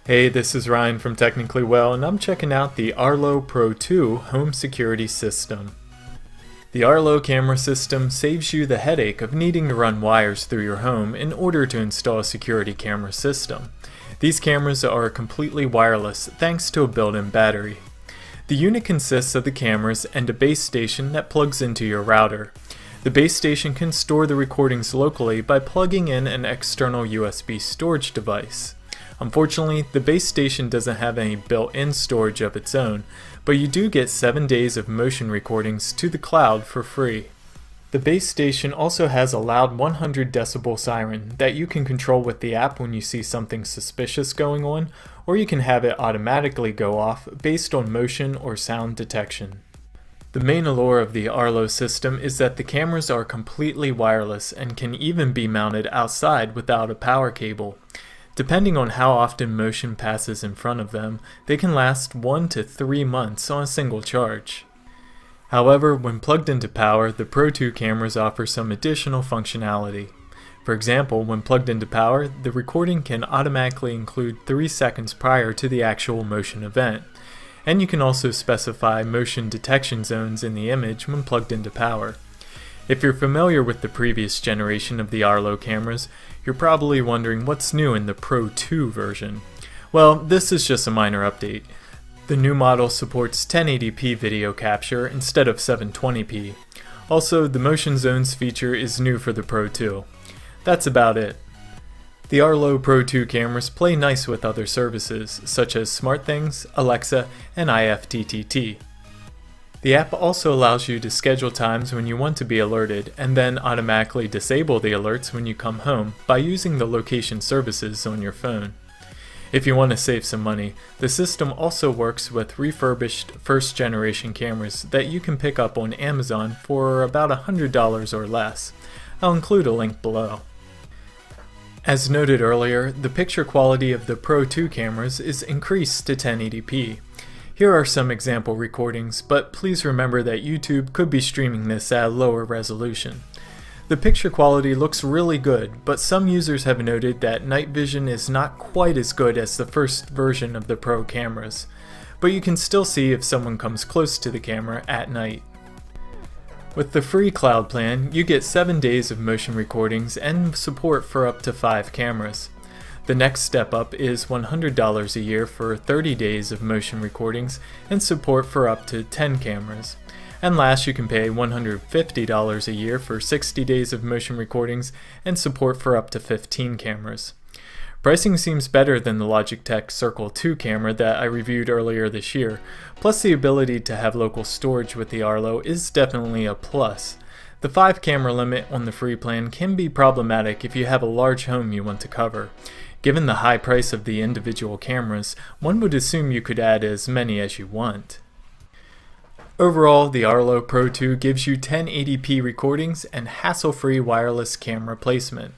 Hey, this is Ryan from Technically Well, and I'm checking out the Arlo Pro 2 home security system. The Arlo camera system saves you the headache of needing to run wires through your home in order to install a security camera system. These cameras are completely wireless thanks to a built-in battery. The unit consists of the cameras and a base station that plugs into your router. The base station can store the recordings locally by plugging in an external USB storage device. Unfortunately, the base station doesn't have any built-in storage of its own, but you do get 7 days of motion recordings to the cloud for free. The base station also has a loud 100 decibel siren that you can control with the app when you see something suspicious going on, or you can have it automatically go off based on motion or sound detection. The main allure of the Arlo system is that the cameras are completely wireless and can even be mounted outside without a power cable. Depending on how often motion passes in front of them, they can last 1 to 3 months on a single charge. However, when plugged into power, the Pro 2 cameras offer some additional functionality. For example, when plugged into power, the recording can automatically include 3 seconds prior to the actual motion event, and you can also specify motion detection zones in the image when plugged into power. If you're familiar with the previous generation of the Arlo cameras, you're probably wondering what's new in the Pro 2 version. Well, this is just a minor update. The new model supports 1080p video capture instead of 720p. Also, the motion zones feature is new for the Pro 2. That's about it. The Arlo Pro 2 cameras play nice with other services, such as SmartThings, Alexa, and IFTTT. The app also allows you to schedule times when you want to be alerted and then automatically disable the alerts when you come home by using the location services on your phone. If you want to save some money, the system also works with refurbished first-generation cameras that you can pick up on Amazon for about $100 or less. I'll include a link below. As noted earlier, the picture quality of the Pro 2 cameras is increased to 1080p. Here are some example recordings, but please remember that YouTube could be streaming this at a lower resolution. The picture quality looks really good, but some users have noted that night vision is not quite as good as the first version of the Pro cameras, but you can still see if someone comes close to the camera at night. With the free cloud plan, you get 7 days of motion recordings and support for up to 5 cameras. The next step up is $100 a year for 30 days of motion recordings and support for up to 10 cameras. And last, you can pay $150 a year for 60 days of motion recordings and support for up to 15 cameras. Pricing seems better than the Logitech Circle 2 camera that I reviewed earlier this year, plus the ability to have local storage with the Arlo is definitely a plus. The 5 camera limit on the free plan can be problematic if you have a large home you want to cover. Given the high price of the individual cameras, one would assume you could add as many as you want. Overall, the Arlo Pro 2 gives you 1080p recordings and hassle-free wireless camera placement.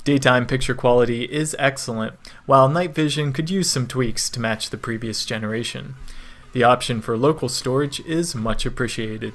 Daytime picture quality is excellent, while night vision could use some tweaks to match the previous generation. The option for local storage is much appreciated.